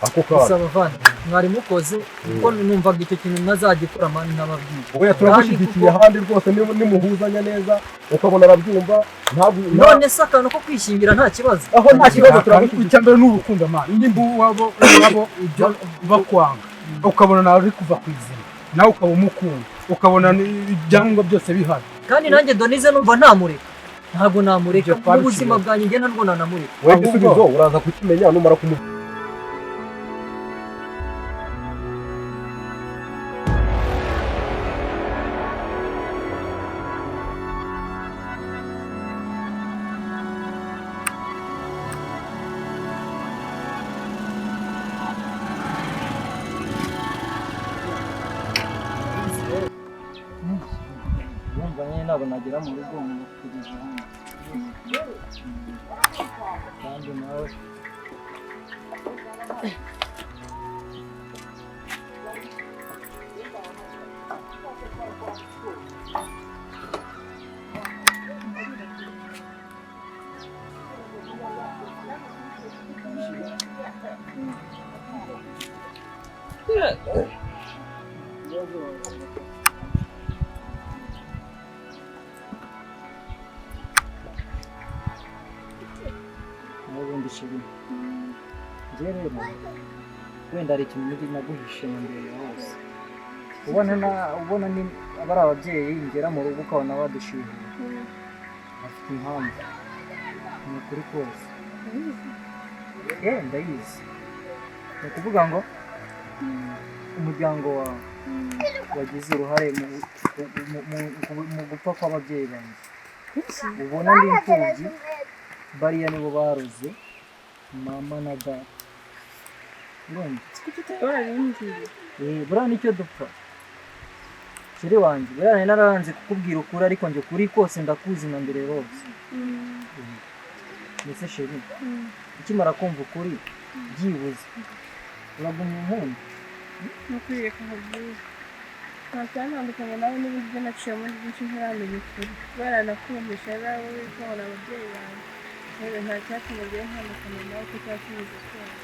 ako kana saba vana mwari mukoze kuko numvaga icyo kintu nazagikora mani n'ababwiye oya turabashyigikiye ahandi rwose nimuhuzanya neza ukabona arabyumva none se akantu ko kwishingira nta kibazo aho nta kibazo turabashyigikiye icyambere n'urukundo mani indi mbu wabo ibyo bakwanga ukabona nawe ari kuva ku izina nawe ukaba umukunda ukabona ibyangombwa byose bihari kandi nanjye Donize numva ntamureka ntabwo namureka mu buzima bwanjye njye ntabwo nanamureka wowe igisubizo uraza kukimenya numara kumubwira ntabwo nagera mu rugo kugeza hano kandi nawe n'ubundi shiri njye rero wenda hari ikintu naguhishe mu mbere hose ubona ni abari ababyeyi ngera mu rugo ukabona badushyuhiye bafite impamvu ni ukuri kose ndayizi ni ukuvuga ngo umuryango wawe wagize uruhare mu gupfa kw'ababyeyi banjye ubona ndi imfubyi bariya nibo baroze mama na data buriya nicyo dupfa sheri wanjye buriya nari nararanze kukubwira ukuri ariko njye ukuri kose ndakuzi na mbere hose mbese sheri ukimara kumva ukuri byibuze uragumya unkunda nukwiye kuhabwira nta cyantandukanye nawe n'uburyo ibyo naciye muri byinshi ntiramenya ukuri kubera nakumvisha nawe ukabona ababyeyi bawe rero nta cyatuma ugiye ntandukanye nawe ko cyatumije cyose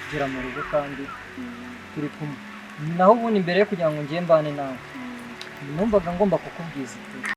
kugera mu rugo kandi turi kumwe naho ubundi mbere yo kugira ngo njye mbane nawe numvaga ngomba kukubwiza ukuri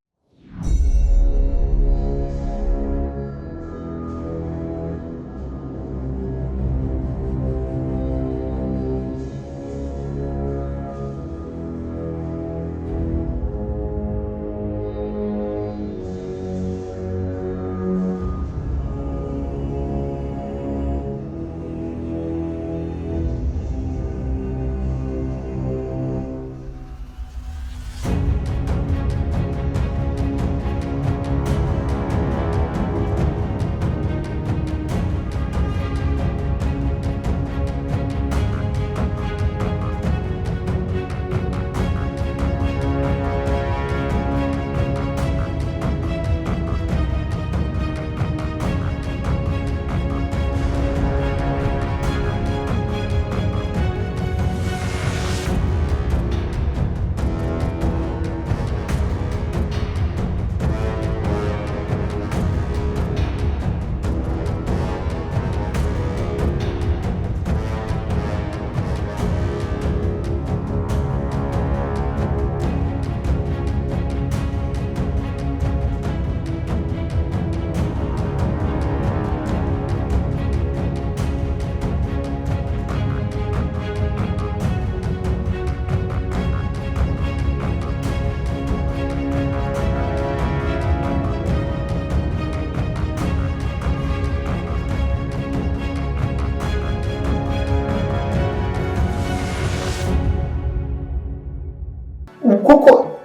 koko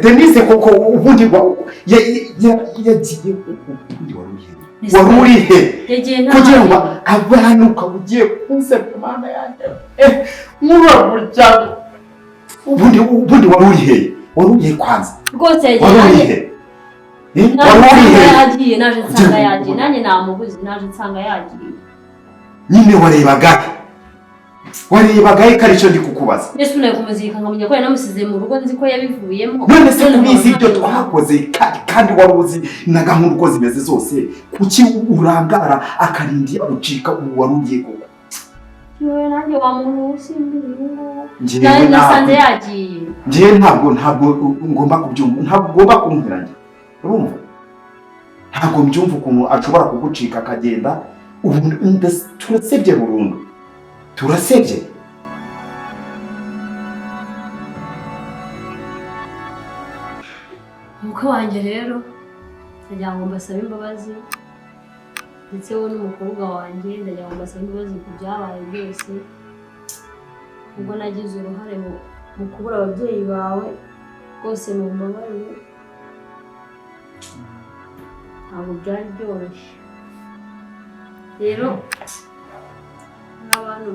Denise koko ubundi yagiye wari urihe kugira ngo abantu ukaba ugiye kunsebya Mana yanjye murabujya ubundi wari urihe kwanza rwose yagiye yagiye naje nsanga yagiye nanjye namubuze naje nsanga yagiye nyine warebaga warebaga he kari cyo ndi kukubaza Yesu nayo kumuzika nkamenya ko yanamusize mu rugo nzi ko yabivuyemo none se kubizi ibyo twakoze kandi wari uzi na gahunda uko zimeze zose kuki urangara akarindi ucika wari ugiye koko Yowe nanjye wa muntu usimbiriye njyewe nasanze yagiye njyewe ntabwo ngomba kubyumva ntabwo ngomba kumviranya urumva ntabwo mbyumva ukuntu ashobora kugucika akagenda ubu turasebye burundu turasebye umukwe wanjye rero ndagira ngo mbasabe imbabazi ndetse wowe n'umukobwa wanjye ndagira ngo mbasabe imbabazi ku byabaye byose ubwo nagize uruhare mu kubura ababyeyi bawe rwose mu mbabarire ntabwo byari byoroshye rero n'abantu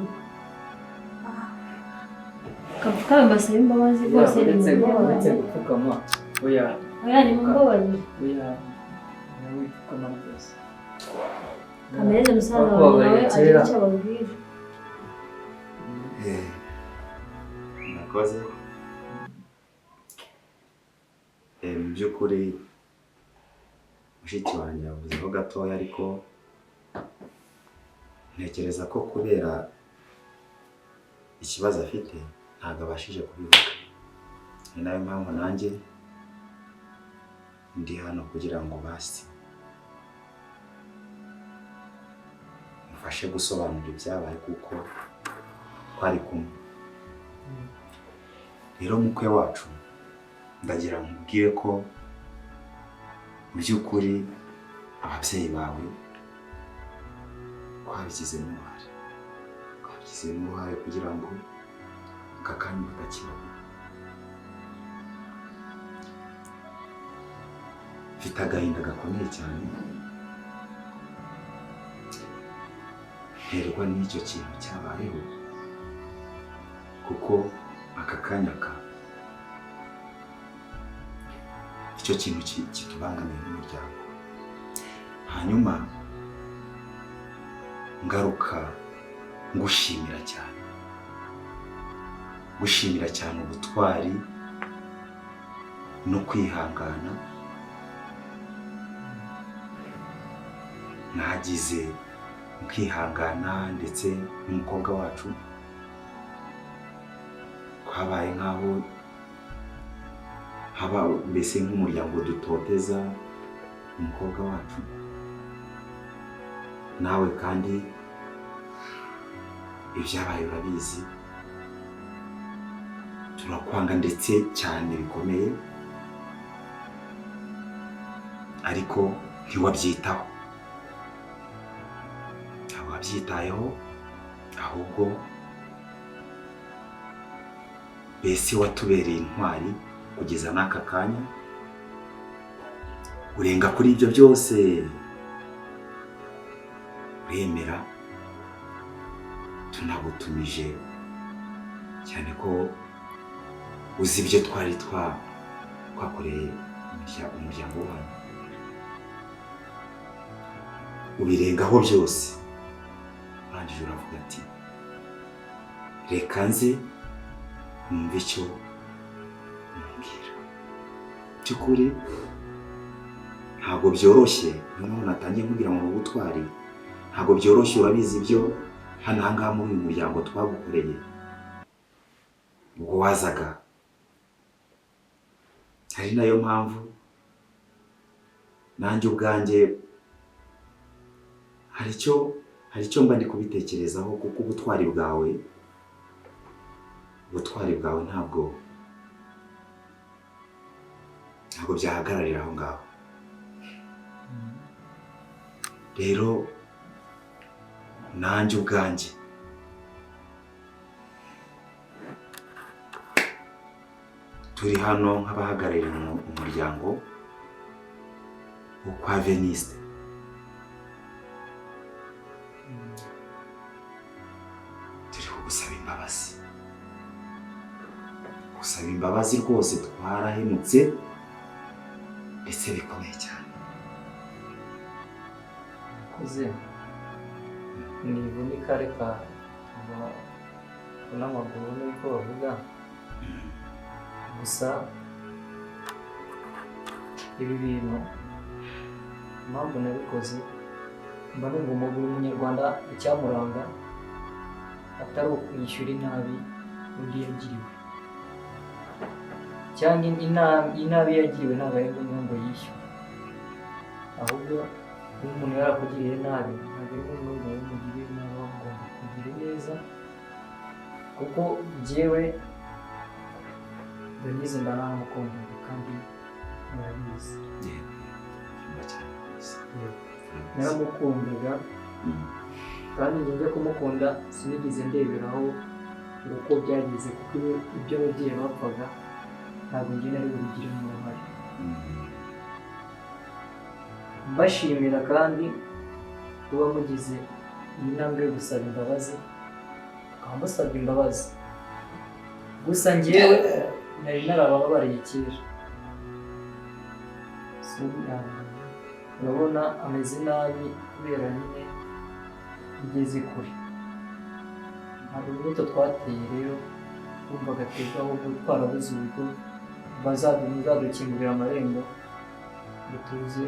kapfuka mbasaba imbabazi rwose ni mu mbabarire gupfukama oya ni mu mbabarire nawe gupfukama rwose Kamereze musaza wawe nawe agira icyo ababwira nakoze mu by'ukuri mushiki wanjye yavuzeho gatoya ariko ntekereza ko kubera ikibazo afite ntabwo abashije kubivuga ni nayo mpamvu nanjye ndi hano kugira ngo basi mufashe gusobanura ibyabaye kuko twari kumwe rero mukwe wacu ndagira nkubwire ko mu by'ukuri ababyeyi bawe twabigizemo uruhare kugira ngo aka kanya batakibona mfite agahinda gakomeye cyane nterwa n'icyo kintu cyabayeho kuko aka kanya icyo kintu kitubangamiye n'umuryango hanyuma ngaruka ngushimira cyane ubutwari no kwihangana nagize kwihangana ndetse n'umukobwa wacu twabaye nk'aho haba mbese nk'umuryango dutoteza umukobwa wacu nawe kandi ibyabaye urabizi turakwanga ndetse cyane bikomeye ariko ntiwabyitaho ntabwo wabyitayeho ahubwo mbese watubereye intwari kugeza n'aka kanya urenga kuri ibyo byose uremera tunagutumije cyane ko uzi ibyo twari twakoreye umuryango wanyu ubirengaho byose urangije uravuga ati reka nze numve icyo mumbwira by'ukuri ntabwo byoroshye niyo natangiye nkubwira ngo ubutwari ntabwo byoroshye urabizi ibyo hano ahangaha muri uyu muryango twagukoreye ubwo wazaga ari nayo mpamvu nanjye ubwanjye hari icyo mba ndi kubitekerezaho kuko ubutwari bwawe ntabwo byahagararira aho ngaho rero nanjye ubwanjye turi hano nk'abahagarariye umuryango wo kwa Veniste turi gusaba imbabazi rwose twarahemutse ndetse bikomeye cyane kuze nivunika reka n'amaguru niko bavuga gusa ibi bintu impamvu nabikoze mba numva umugore w'umunyarwanda icyamuranga atari ukwishyura inabi undi yagiriwe cyangwa inabi yagiriwe ntabwo ari ngombwa ngo yishyure ahubwo iyo umuntu yarakugiriye nabi ntabwo ari ngombwa ngo umugirire nabi ahubwo agomba kugira neza kuko njyewe Denise mba namukundaga kandi murabizi naramukundaga kandi njya kumukunda sinigeze ndeberaho uko byagize kuko ibyo ababyeyi bapfaga ntabwo njye nari bubigiremo uruhare mbashimira kandi kuba mugize iyi ntambwe yo gusaba imbabazi ukaba musabwa imbabazi gusa njyewe nari narababariye kera urabona ameze nabi kubera nyine igeze kure hari urubuto twateye rero wumva agatega ahubwo twarabuze uburyo bazadukingurira amarembo ngo tuze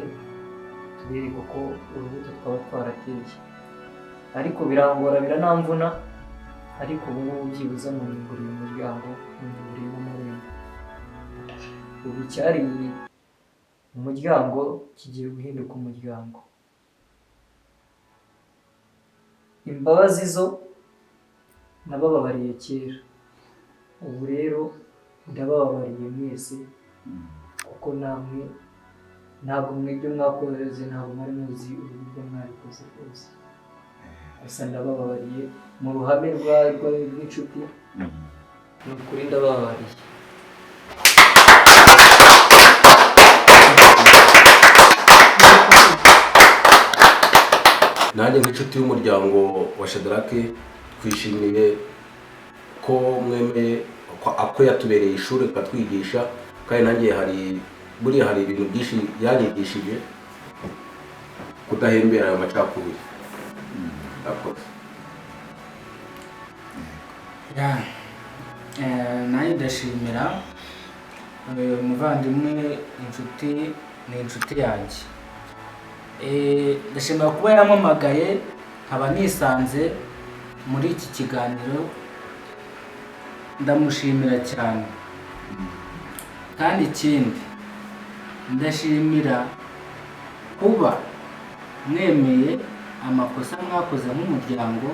tubereke ko urubuto twaba twarateye ariko birangora biranamvuna ariko ubu ngubu byibuze munyunguriye umuryango munyunguriye n'amarembo ubu icyari umuryango kigiye guhinduka umuryango imbabazi zo nabababariye kera ubu rero ndabababariye mwese kuko namwe ntabwo mwebwe mwakoze ntabwo mwari muzi uburyo mwabikoze rwose gusa ndabababariye mu ruhame rw'inshuti ni ukuri ndababariye nanjye nk'inshuti y'umuryango wa Shadarake twishimiye ko mwemeye ko yatubereye ishuri akatwigisha kandi nanjye hari ibintu byinshi yanyigishije kudahembera ayo macakubiri nanjye ndashimira umuvandimwe inshuti ni inshuti yanjye ndashimira kuba yampamagaye nkaba nisanze muri iki kiganiro ndamushimira cyane kandi ikindi ndashimira kuba mwemeye amakosa mwakoze nk'umuryango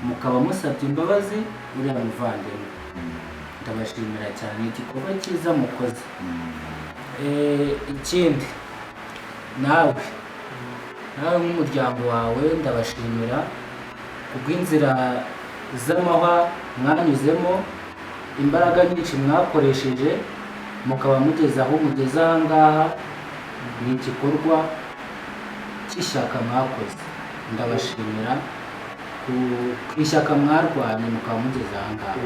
mukaba musabye imbabazi uriya muvandimwe ndabashimira cyane igikorwa cyiza mukoze ikindi nawe nk'umuryango wawe ndabashimira kubw'inzira z'amahwa mwanyuzemo imbaraga nyinshi mwakoresheje mukaba mugeze aho mugeze aha ngaha ni igikorwa cy'ishyaka mwakoze ndabashimira ku ishyaka mwarwanye mukaba mugeze aha ngaha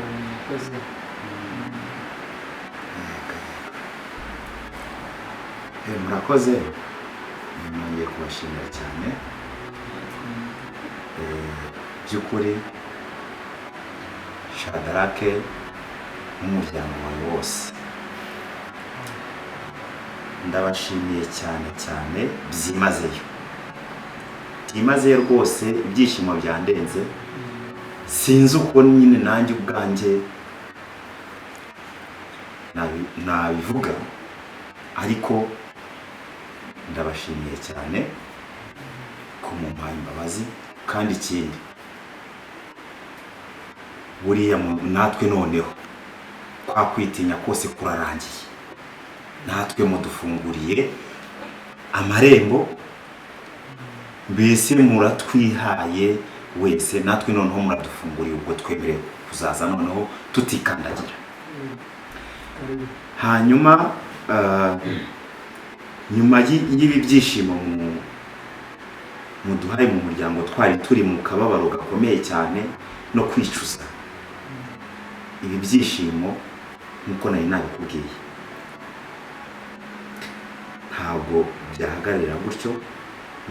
murakoze nongeye kubashimira cyane by'ukuri Shadarake n'umuryango wawe wose ndabashimiye cyane cyane byimazeyo rwose ibyishimo byandenze sinzi uko nyine nanjye ubwanjye nabivuga ariko ndabashimiye cyane ko mumpaye imbabazi kandi ikindi buriya natwe noneho kwa kwitinya kose kurarangiye natwe mudufunguriye amarembo mbese muratwihaye wese natwe noneho muradufunguriye ubwo twemerewe kuzaza noneho tutikandagira hanyuma nyuma y'ibi byishimo muduhaye mu muryango twari turi mu kababaro gakomeye cyane no kwicuza ibi byishimo nkuko nari nabikubwiye ntabwo byahagarira gutyo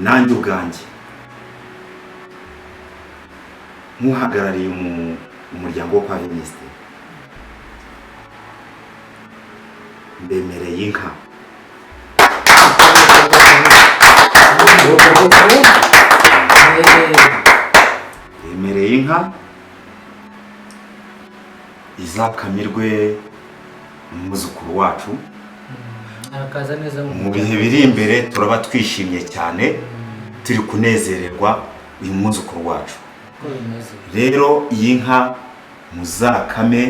nanjye ubwanjye nk'uhagarariye umuryango wo kwa Minisitiri mbemereye inka bemereye inka izakamirwe umwuzukuru wacu arakaza neza mu bihe biri imbere. Turaba twishimye cyane turi kunezererwa uyu mwuzukuru wacu. Rero iyi nka muzakame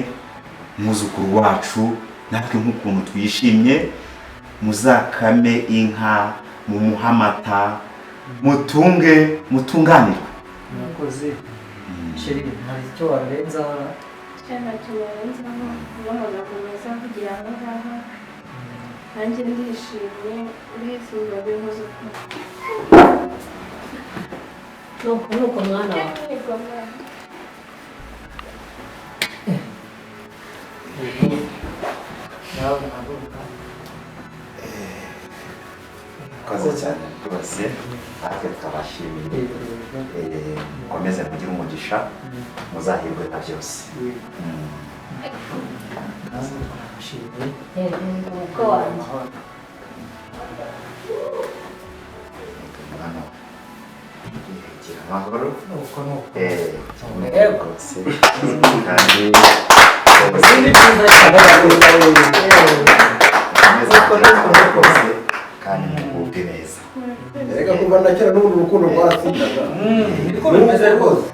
umwuzukuru wacu, natwe nk'ukuntu twishimye muzakame inka mu muhamata, mutunganirwe. murakoze sheri hari icyo warenza cyane tubarenzaho n'amagambo meza kugira ngo ngaha nanjye ndishimye urifuza bihoze nuko mwana wawe nawe naguruka Koze cyane rwose, natwe tukabashimiye. Mukomeze kugira umugisha, muzahirwe na byose. uko wanjye Gira amahoro. uko nuko Rwose kandi sindi byiza cyane rwose kandi mugubwe neza. Erega kuva na kera n'ubundi urukundo rwaratsindaga. niko bimeze rwose